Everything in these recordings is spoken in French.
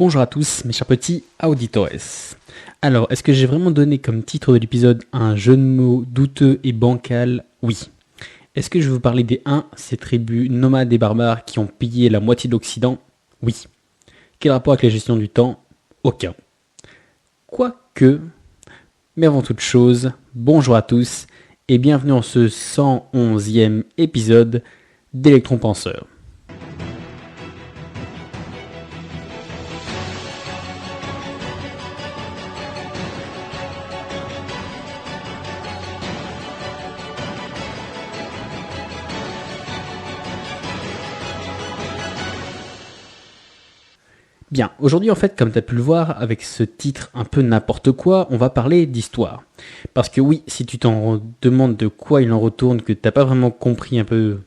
Bonjour à tous mes chers petits auditores. Alors, est-ce que j'ai vraiment donné comme titre de l'épisode un jeu de mots douteux et bancal? Oui. Est-ce que je vais vous parler des Huns, ces tribus nomades et barbares qui ont pillé la moitié de l'Occident? Oui. Quel rapport avec la gestion du temps? Aucun. Quoique, mais avant toute chose, bonjour à tous et bienvenue en ce 111e épisode d'Electron Penseur. Bien, aujourd'hui en fait, comme tu as pu le voir, avec ce titre un peu n'importe quoi, on va parler d'histoire. Parce que oui, si tu t'en demandes de quoi il en retourne, que tu n'as pas vraiment compris un peu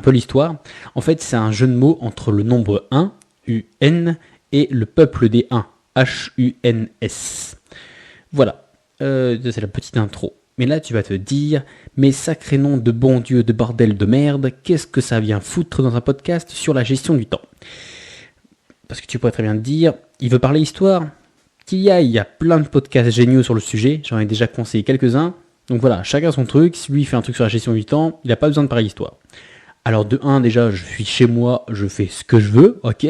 l'histoire, en fait c'est un jeu de mots entre le nombre 1, UN, et le peuple des Huns, H-U-N-S. Voilà, c'est la petite intro. Mais là tu vas te dire, mais sacré nom de bon Dieu de bordel de merde, qu'est-ce que ça vient foutre dans un podcast sur la gestion du temps? Parce que tu pourrais très bien te dire, il veut parler histoire, il y a plein de podcasts géniaux sur le sujet, j'en ai déjà conseillé quelques-uns, donc voilà, chacun son truc, si lui fait un truc sur la gestion du temps, il n'a pas besoin de parler histoire. Alors de 1, déjà, je suis chez moi, je fais ce que je veux, ok,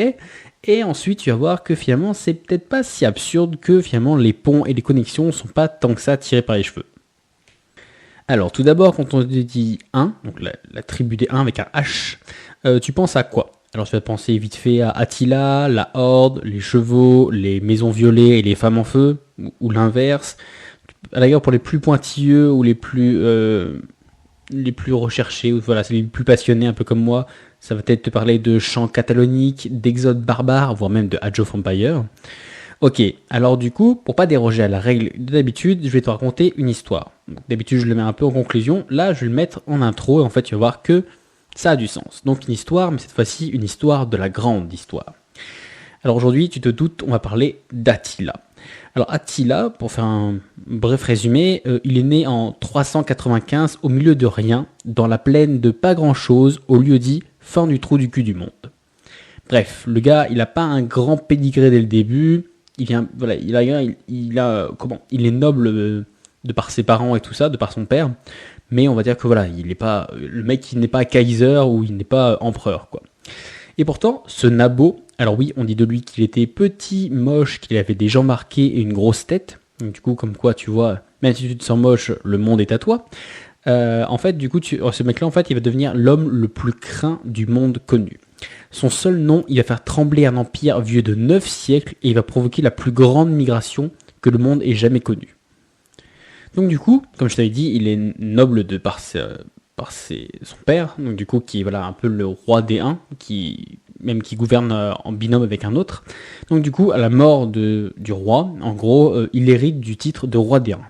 et ensuite tu vas voir que finalement, c'est peut-être pas si absurde que finalement les ponts et les connexions sont pas tant que ça tirés par les cheveux. Alors tout d'abord, quand on te dit 1, donc la tribu des 1 avec un H, tu penses à quoi? Alors tu vas penser vite fait à Attila, la Horde, les chevaux, les maisons violées et les femmes en feu, ou l'inverse. À la rigueur pour les plus pointilleux ou les plus recherchés, ou voilà, c'est les plus passionnés un peu comme moi, ça va peut-être te parler de chants cataloniques, d'exodes barbares, voire même de Age of Empires. Ok, alors du coup, pour pas déroger à la règle d'habitude, je vais te raconter une histoire. Donc, d'habitude je le mets un peu en conclusion, là je vais le mettre en intro et en fait tu vas voir que ça a du sens. Donc une histoire, mais cette fois-ci une histoire de la grande histoire. Alors aujourd'hui, tu te doutes, on va parler d'Attila. Alors Attila, pour faire un bref résumé, il est né en 395 au milieu de rien, dans la plaine de pas grand-chose, au lieu dit fin du trou du cul du monde. Bref, le gars, il a pas un grand pédigré dès le début. Il est noble de par ses parents et tout ça, de par son père. Mais on va dire que voilà, il n'est pas le mec, il n'est pas Kaiser ou il n'est pas empereur, quoi. Et pourtant, ce Nabo, alors oui, on dit de lui qu'il était petit, moche, qu'il avait des jambes marquées et une grosse tête. Donc, du coup, comme quoi, tu vois, même si tu te sens moche, le monde est à toi. En fait, du coup, ce mec-là, en fait, il va devenir l'homme le plus craint du monde connu. Son seul nom, il va faire trembler un empire vieux de 9 siècles et il va provoquer la plus grande migration que le monde ait jamais connue. Donc du coup, comme je t'avais dit, il est noble de par son père, donc du coup qui est voilà un peu le roi des Huns, qui gouverne en binôme avec un autre. Donc du coup, à la mort du roi, en gros, il hérite du titre de roi des Huns.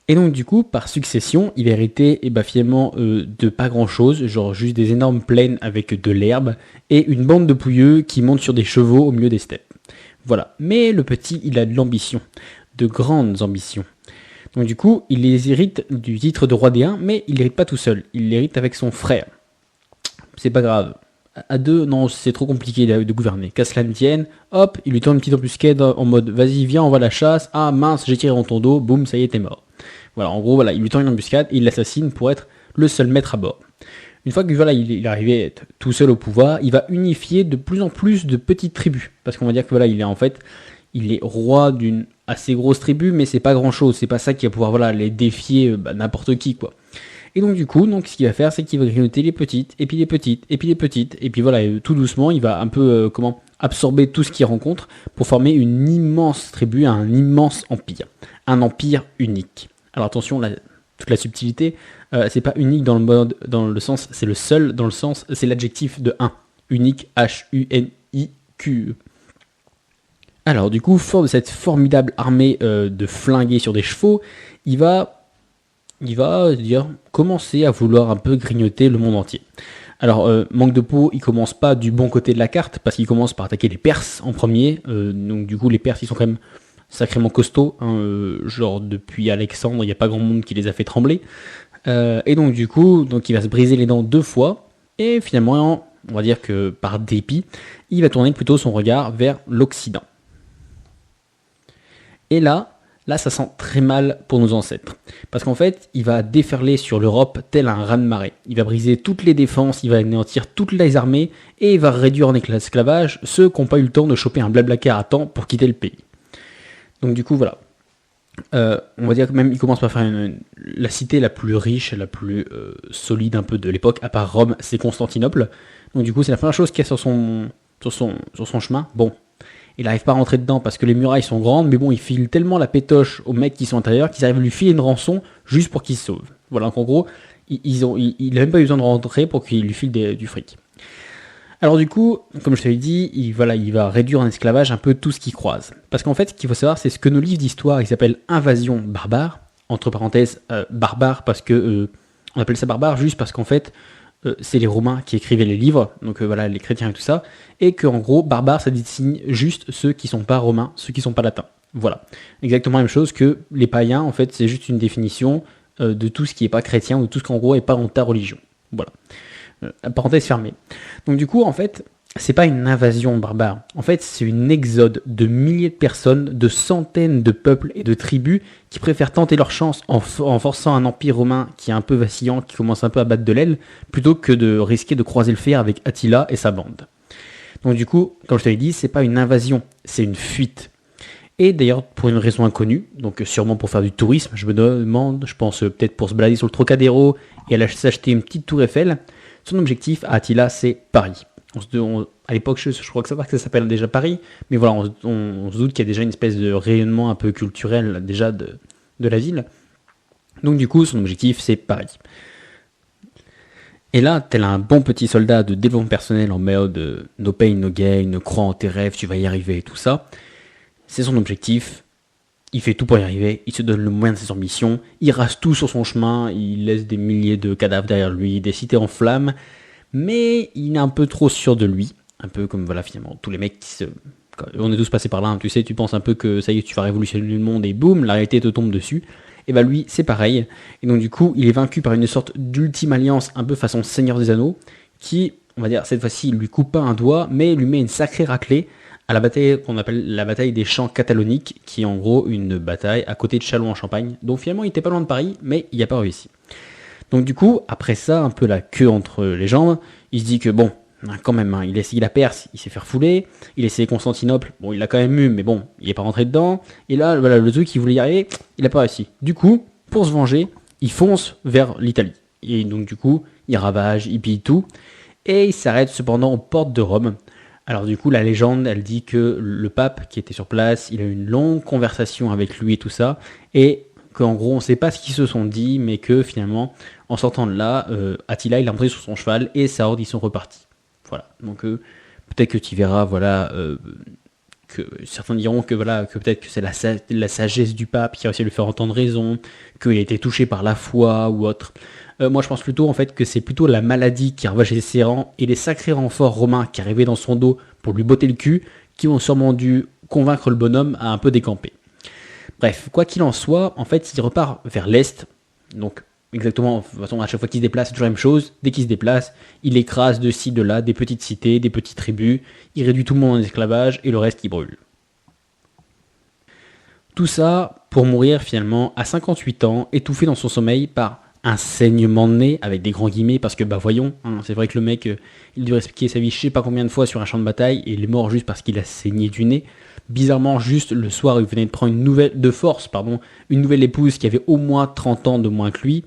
Et donc du coup, par succession, il héritait finalement de pas grand chose, genre juste des énormes plaines avec de l'herbe et une bande de pouilleux qui montent sur des chevaux au milieu des steppes. Voilà. Mais le petit, il a de l'ambition, de grandes ambitions. Donc du coup, il les hérite du titre de roi des Huns, mais il l'hérite pas tout seul, il l'hérite avec son frère. C'est pas grave. À deux, non, c'est trop compliqué de gouverner. Qu'à cela ne tienne, hop, il lui tourne une petite embuscade en mode vas-y, viens, on va à la chasse. Ah mince, j'ai tiré dans ton dos, boum, ça y est, t'es mort. Voilà, en gros, voilà, il lui tourne une embuscade et il l'assassine pour être le seul maître à bord. Une fois que voilà, il est arrivé à être tout seul au pouvoir, il va unifier de plus en plus de petites tribus. Parce qu'on va dire que voilà, il est roi d'une assez grosse tribu, mais c'est pas grand chose, c'est pas ça qui va pouvoir voilà, les défier n'importe qui, quoi. Et donc du coup, ce qu'il va faire, c'est qu'il va grignoter les petites, et puis les petites, et puis les petites, et puis voilà, tout doucement, il va un peu absorber tout ce qu'il rencontre pour former une immense tribu, un immense empire, un empire unique. Alors attention, toute la subtilité, c'est pas unique dans le sens, c'est le seul, dans le sens, c'est l'adjectif de un, unique, H-U-N-I-Q. Alors du coup, fort de cette formidable armée de flingués sur des chevaux, il va commencer à vouloir un peu grignoter le monde entier. Alors manque de peau, il commence pas du bon côté de la carte, parce qu'il commence par attaquer les Perses en premier, donc du coup les Perses ils sont quand même sacrément costauds, genre depuis Alexandre, il n'y a pas grand monde qui les a fait trembler, et donc du coup, il va se briser les dents 2 fois, et finalement on va dire que par dépit, il va tourner plutôt son regard vers l'Occident. Et là, ça sent très mal pour nos ancêtres. Parce qu'en fait, il va déferler sur l'Europe tel un raz-de-marée. Il va briser toutes les défenses, il va anéantir toutes les armées, et il va réduire en esclavage ceux qui n'ont pas eu le temps de choper un blablacar à temps pour quitter le pays. Donc du coup, voilà. On va dire que même il commence par faire la cité la plus riche, la plus solide un peu de l'époque, à part Rome, c'est Constantinople. Donc du coup, c'est la première chose qu'il y a sur son chemin. Bon. Il n'arrive pas à rentrer dedans parce que les murailles sont grandes, mais bon, il file tellement la pétoche aux mecs qui sont à l'intérieur qu'ils arrivent à lui filer une rançon juste pour qu'il se sauve. Voilà, donc en gros, il n'a même pas eu besoin de rentrer pour qu'il lui file du fric. Alors du coup, comme je te l'ai dit, il va réduire en esclavage un peu tout ce qu'il croise. Parce qu'en fait, ce qu'il faut savoir, c'est ce que nos livres d'histoire, ils s'appellent invasion barbare, entre parenthèses, barbare, parce que on appelle ça barbare juste parce qu'en fait, c'est les Romains qui écrivaient les livres, donc voilà, les chrétiens et tout ça, et qu'en gros, barbare, ça désigne juste ceux qui sont pas romains, ceux qui sont pas latins. Voilà. Exactement la même chose que les païens, en fait, c'est juste une définition de tout ce qui est pas chrétien, ou de tout ce qu'en gros est pas dans ta religion. Voilà. Parenthèse fermée. Donc du coup, en fait, c'est pas une invasion barbare. En fait, c'est une exode de milliers de personnes, de centaines de peuples et de tribus qui préfèrent tenter leur chance en forçant un empire romain qui est un peu vacillant, qui commence un peu à battre de l'aile, plutôt que de risquer de croiser le fer avec Attila et sa bande. Donc du coup, comme je te l'ai dit, c'est pas une invasion, c'est une fuite. Et d'ailleurs, pour une raison inconnue, donc sûrement pour faire du tourisme, je me demande, je pense peut-être pour se balader sur le Trocadéro et aller s'acheter une petite tour Eiffel, son objectif à Attila, c'est Paris. À l'époque, je crois que ça s'appelle déjà Paris, mais voilà, on se doute qu'il y a déjà une espèce de rayonnement un peu culturel déjà de la ville. Donc du coup, son objectif, c'est Paris. Et là, tel un bon petit soldat de développement personnel en mode no pain, no gain, crois en tes rêves, tu vas y arriver et tout ça, c'est son objectif. Il fait tout pour y arriver, il se donne le moyen de ses ambitions, il rase tout sur son chemin, il laisse des milliers de cadavres derrière lui, des cités en flammes, mais il est un peu trop sûr de lui, un peu comme voilà finalement tous les mecs on est tous passés par là, hein, tu sais, tu penses un peu que ça y est, tu vas révolutionner le monde et boum, la réalité te tombe dessus. Et bah lui, c'est pareil. Et donc du coup, il est vaincu par une sorte d'ultime alliance, un peu façon Seigneur des Anneaux, qui, on va dire, cette fois-ci, il lui coupe pas un doigt, mais lui met une sacrée raclée à la bataille qu'on appelle la bataille des champs cataloniques, qui est en gros une bataille à côté de Châlons en Champagne. Donc finalement, il était pas loin de Paris, mais il n'y a pas réussi. Donc du coup, après ça, un peu la queue entre les jambes, il se dit que bon, quand même, hein, il a essayé la Perse, il s'est fait refouler, il a essayé Constantinople, bon, il l'a quand même eu, mais bon, il est pas rentré dedans, et là, voilà, le truc, il voulait y arriver, il a pas réussi. Du coup, pour se venger, il fonce vers l'Italie. Et donc du coup, il ravage, il pille tout, et il s'arrête cependant aux portes de Rome. Alors du coup, la légende, elle dit que le pape qui était sur place, il a eu une longue conversation avec lui et tout ça, et qu'en gros, on ne sait pas ce qu'ils se sont dit, mais que finalement, en sortant de là, Attila, il a monté sur son cheval, et sa horde, ils sont repartis. Voilà, donc peut-être que tu verras, voilà, que certains diront que voilà, que peut-être que c'est la sagesse du pape qui a réussi à lui faire entendre raison, qu'il a été touché par la foi ou autre. Moi, je pense plutôt en fait que c'est plutôt la maladie qui ravagé ses rangs et les sacrés renforts romains qui arrivaient dans son dos pour lui botter le cul, qui ont sûrement dû convaincre le bonhomme à un peu décamper. Bref, quoi qu'il en soit, en fait, il repart vers l'est, donc exactement, de toute façon, à chaque fois qu'il se déplace, c'est toujours la même chose. Dès qu'il se déplace, il écrase de ci, de là, des petites cités, des petites tribus, il réduit tout le monde en esclavage et le reste, il brûle. Tout ça pour mourir finalement à 58 ans, étouffé dans son sommeil par un saignement de nez, avec des grands guillemets, parce que bah voyons, hein, c'est vrai que le mec, il devait expliquer sa vie je sais pas combien de fois sur un champ de bataille, et il est mort juste parce qu'il a saigné du nez. Bizarrement, juste le soir, il venait de prendre une nouvelle épouse qui avait au moins 30 ans de moins que lui.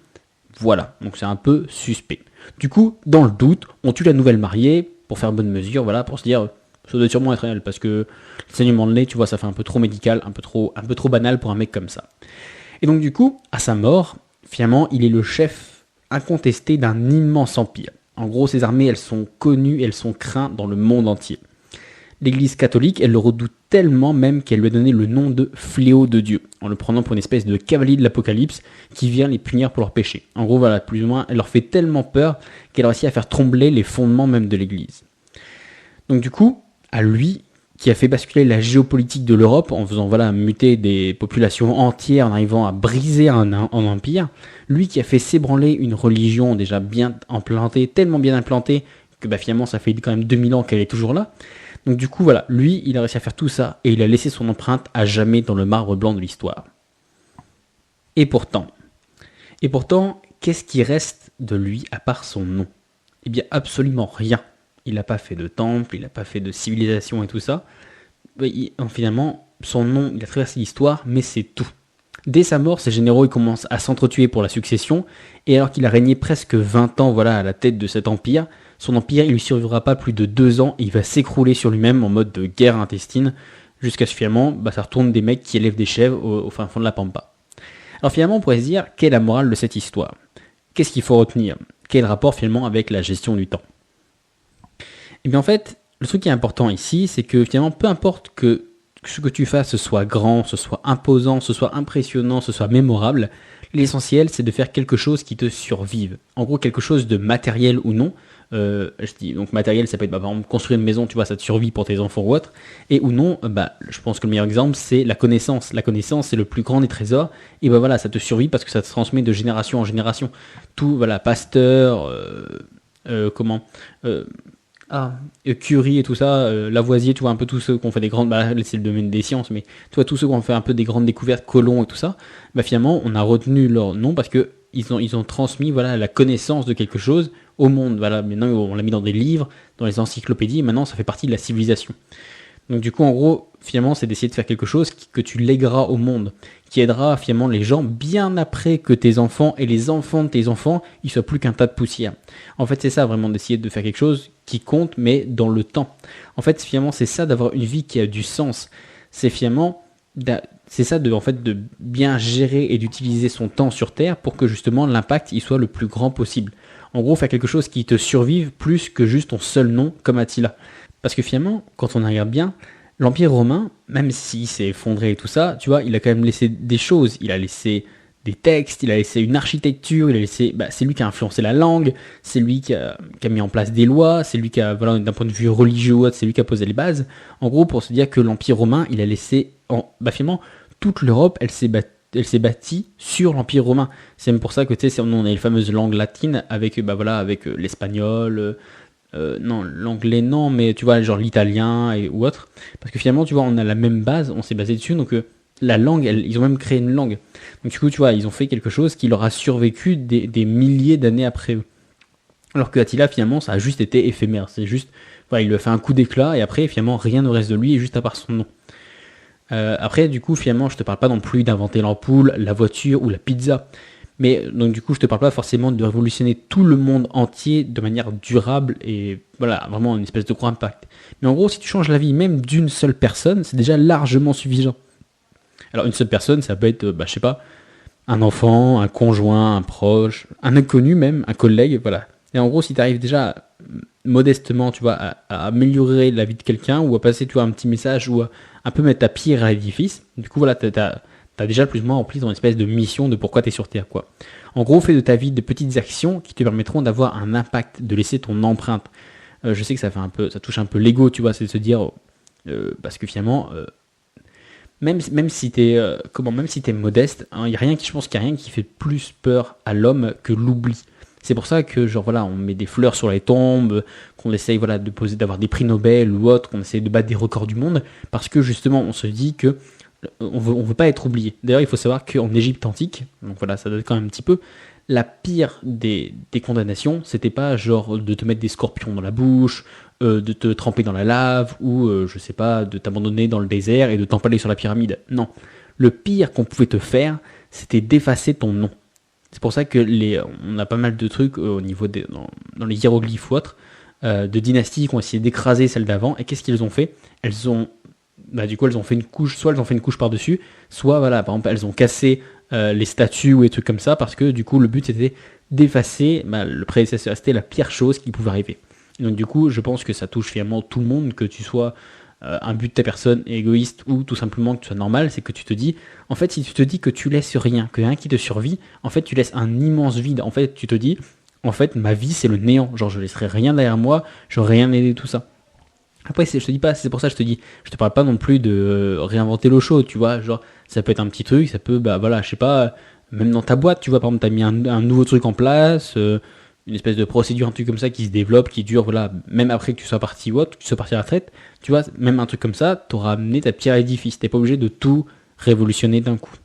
Voilà, donc c'est un peu suspect. Du coup, dans le doute, on tue la nouvelle mariée pour faire bonne mesure, voilà, pour se dire, ça doit sûrement être réel, parce que le saignement de nez, tu vois, ça fait un peu trop médical, un peu trop banal pour un mec comme ça. Et donc du coup, à sa mort, finalement, il est le chef incontesté d'un immense empire. En gros, ses armées, elles sont connues, elles sont craintes dans le monde entier. L'Église catholique, elle le redoute tellement même qu'elle lui a donné le nom de fléau de Dieu, en le prenant pour une espèce de cavalier de l'Apocalypse qui vient les punir pour leurs péchés. En gros, voilà, plus ou moins, elle leur fait tellement peur qu'elle réussit à faire trembler les fondements même de l'Église. Donc du coup, à lui, qui a fait basculer la géopolitique de l'Europe en faisant voilà muter des populations entières, en arrivant à briser un empire, lui qui a fait s'ébranler une religion déjà bien implantée, tellement bien implantée, que bah, finalement ça fait quand même 2000 ans qu'elle est toujours là. Donc du coup voilà, lui il a réussi à faire tout ça et il a laissé son empreinte à jamais dans le marbre blanc de l'histoire. Et pourtant, qu'est-ce qui reste de lui à part son nom? Eh bien absolument rien. Il n'a pas fait de temple, il n'a pas fait de civilisation et tout ça. Finalement, son nom, il a traversé l'histoire, mais c'est tout. Dès sa mort, ses généraux ils commencent à s'entretuer pour la succession, et alors qu'il a régné presque 20 ans voilà, à la tête de cet empire, son empire il lui survivra pas plus de 2 ans, et il va s'écrouler sur lui-même en mode de guerre intestine, jusqu'à ce que finalement, bah, ça retourne des mecs qui élèvent des chèvres au fin fond de la pampa. Alors finalement, on pourrait se dire, quelle est la morale de cette histoire? Qu'est-ce qu'il faut retenir? Quel rapport finalement avec la gestion du temps? Et bien en fait, le truc qui est important ici, c'est que finalement, peu importe que ce que tu fasses, ce soit grand, ce soit imposant, ce soit impressionnant, ce soit mémorable, l'essentiel, c'est de faire quelque chose qui te survive. En gros, quelque chose de matériel ou non. Je dis donc matériel, ça peut être par exemple construire une maison, tu vois, ça te survit pour tes enfants ou autre. Et ou non, je pense que le meilleur exemple, c'est la connaissance. La connaissance, c'est le plus grand des trésors. Et ben voilà, ça te survit parce que ça te transmet de génération en génération. Tout, voilà, Pasteur, Curie et tout ça, Lavoisier, tu vois, un peu tous ceux qui ont fait des grandes, c'est le domaine des sciences, mais tu vois, tous ceux qui ont fait un peu des grandes découvertes, Colomb et tout ça, finalement, on a retenu leur nom parce que ils ont transmis, voilà, la connaissance de quelque chose au monde, voilà, maintenant on l'a mis dans des livres, dans les encyclopédies, et maintenant ça fait partie de la civilisation. Donc du coup, en gros, finalement, c'est d'essayer de faire quelque chose que tu légueras au monde, qui aidera finalement les gens bien après que tes enfants et les enfants de tes enfants, ils soient plus qu'un tas de poussière. En fait, c'est ça vraiment d'essayer de faire quelque chose qui compte, mais dans le temps. En fait, finalement, c'est ça d'avoir une vie qui a du sens. C'est finalement, c'est ça de bien gérer et d'utiliser son temps sur Terre pour que justement l'impact il soit le plus grand possible. En gros, faire quelque chose qui te survive plus que juste ton seul nom comme Attila. Parce que finalement, quand on regarde bien, l'Empire romain, même s'il s'est effondré et tout ça, tu vois, il a quand même laissé des choses. Il a laissé des textes, il a laissé une architecture, il a laissé, c'est lui qui a influencé la langue, c'est lui qui a mis en place des lois, c'est lui qui a, voilà, d'un point de vue religieux, c'est lui qui a posé les bases. En gros, pour se dire que l'Empire romain, il a laissé, finalement, toute l'Europe, elle s'est bâtie sur l'Empire romain. C'est même pour ça que, tu sais, on a les fameuses langues latines avec, avec l'espagnol, non, l'anglais non, mais tu vois, genre l'italien ou autre. Parce que finalement, tu vois, on a la même base, on s'est basé dessus, donc la langue, ils ont même créé une langue. Donc du coup, tu vois, ils ont fait quelque chose qui leur a survécu des milliers d'années après eux. Alors que Attila, finalement, ça a juste été éphémère. C'est juste, voilà, il lui a fait un coup d'éclat, et après, finalement, rien ne reste de lui, juste à part son nom. Après, du coup, finalement, je te parle pas non plus d'inventer l'ampoule, la voiture ou la pizza. Mais donc du coup, je te parle pas forcément de révolutionner tout le monde entier de manière durable et voilà, vraiment une espèce de gros impact. Mais en gros, si tu changes la vie même d'une seule personne, c'est déjà largement suffisant. Alors une seule personne, ça peut être, je sais pas, un enfant, un conjoint, un proche, un inconnu même, un collègue, voilà. Et en gros, si tu arrives déjà modestement, tu vois, à améliorer la vie de quelqu'un ou à passer, tu vois, un petit message ou à un peu mettre ta pierre à l'édifice, du coup, voilà, t'as déjà plus ou moins rempli ton espèce de mission de pourquoi t'es sur Terre, quoi. En gros, fais de ta vie de petites actions qui te permettront d'avoir un impact, de laisser ton empreinte. Je sais que ça touche un peu l'ego, tu vois, c'est de se dire, parce que finalement, même si t'es modeste, hein, je pense qu'il y a rien qui fait plus peur à l'homme que l'oubli. C'est pour ça que, genre, voilà, on met des fleurs sur les tombes, qu'on essaye, voilà, d'avoir des prix Nobel ou autre, qu'on essaye de battre des records du monde, parce que, justement, on se dit que on veut pas être oublié. D'ailleurs, il faut savoir qu'en Égypte antique, donc voilà, ça date quand même un petit peu, la pire des condamnations, c'était pas genre de te mettre des scorpions dans la bouche, de te tremper dans la lave, ou je sais pas, de t'abandonner dans le désert et de t'empaler sur la pyramide. Non. Le pire qu'on pouvait te faire, c'était d'effacer ton nom. C'est pour ça que on a pas mal de trucs au niveau dans les hiéroglyphes ou autres, de dynasties qui ont essayé d'écraser celles d'avant, et qu'est-ce qu'ils ont fait? Elles ont fait une couche, soit elles ont fait une couche par-dessus, soit, voilà, par exemple, elles ont cassé les statues ou des trucs comme ça, parce que, du coup, le but, c'était d'effacer le prédécesseur. C'était la pire chose qui pouvait arriver. Et donc, du coup, je pense que ça touche finalement tout le monde, que tu sois un but de ta personne égoïste ou tout simplement que tu sois normal, c'est que tu te dis, en fait, si tu te dis que tu laisses rien, que rien qui te survit, en fait, tu laisses un immense vide. En fait, tu te dis, en fait, ma vie, c'est le néant. Genre, je laisserai rien derrière moi, j'aurai rien aidé, tout ça. Après, je te dis pas, c'est pour ça que je te dis, je te parle pas non plus de réinventer l'eau chaude, tu vois, genre, ça peut être un petit truc, ça peut, voilà, je sais pas, même dans ta boîte, tu vois, par exemple, t'as mis un nouveau truc en place, une espèce de procédure, un truc comme ça qui se développe, qui dure, voilà, même après que tu sois parti ou autre, que tu sois parti à la retraite, tu vois, même un truc comme ça, t'auras amené ta pierre à l'édifice. T'es pas obligé de tout révolutionner d'un coup.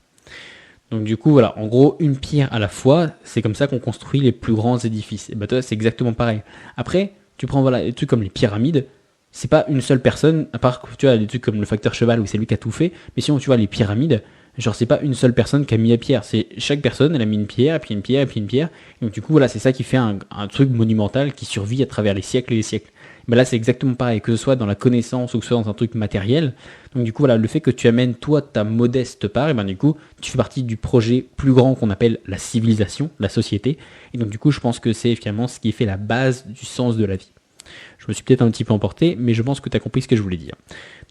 Donc du coup, voilà, en gros, une pierre à la fois, c'est comme ça qu'on construit les plus grands édifices. Et bah toi, c'est exactement pareil. Après, tu prends voilà, des trucs comme les pyramides, c'est pas une seule personne, à part que tu vois, des trucs comme le facteur cheval où c'est lui qui a tout fait, mais sinon, tu vois, les pyramides, genre, c'est pas une seule personne qui a mis la pierre, c'est chaque personne, elle a mis une pierre, et puis une pierre, et puis une pierre. Et donc du coup, voilà, c'est ça qui fait un truc monumental qui survit à travers les siècles et les siècles. Ben là, c'est exactement pareil, que ce soit dans la connaissance ou que ce soit dans un truc matériel. Donc du coup, voilà, le fait que tu amènes toi ta modeste part, et ben du coup, tu fais partie du projet plus grand qu'on appelle la civilisation, la société. Et donc du coup, je pense que c'est finalement ce qui fait la base du sens de la vie. Je me suis peut-être un petit peu emporté, mais je pense que tu as compris ce que je voulais dire.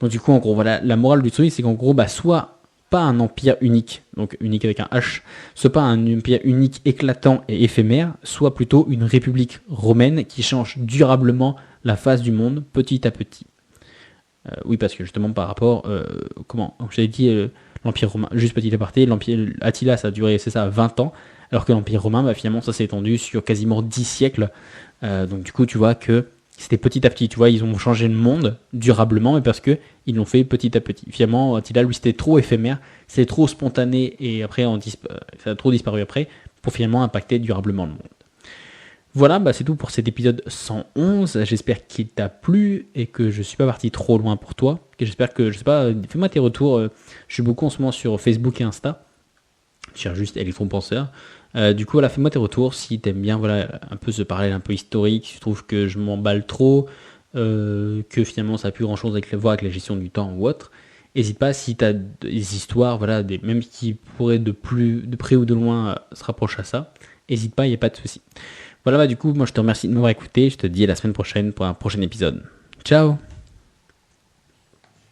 Donc du coup, en gros, voilà, la morale du truc, c'est qu'en gros, bah, soit pas un empire unique, donc unique avec un H, soit pas un empire unique éclatant et éphémère, soit plutôt une république romaine qui change durablement la face du monde petit à petit. Oui, parce que justement par rapport, j'avais dit l'empire romain, juste petit aparté, l'empire Attila ça a duré, c'est ça, 20 ans, alors que l'empire romain, bah, finalement ça s'est étendu sur quasiment 10 siècles, donc du coup tu vois que c'était petit à petit, tu vois, ils ont changé le monde durablement, mais parce que ils l'ont fait petit à petit. Finalement, Attila, lui, c'était trop éphémère, c'était trop spontané, et après, ça a trop disparu après, pour finalement impacter durablement le monde. Voilà, bah c'est tout pour cet épisode 111. J'espère qu'il t'a plu et que je suis pas parti trop loin pour toi. Et j'espère que, je sais pas, fais-moi tes retours. Je suis beaucoup en ce moment sur Facebook et Insta. Je cherche juste Electron Penseur. Du coup, voilà, fais-moi tes retours si t'aimes bien, voilà, un peu ce parallèle un peu historique, si tu trouves que je m'emballe trop, que finalement ça n'a plus grand-chose à voir avec la gestion du temps ou autre. N'hésite pas si t'as des histoires, voilà, même qui pourraient de près ou de loin se rapprocher à ça. N'hésite pas, il n'y a pas de souci. Voilà, bah du coup, moi je te remercie de m'avoir écouté. Je te dis à la semaine prochaine pour un prochain épisode. Ciao!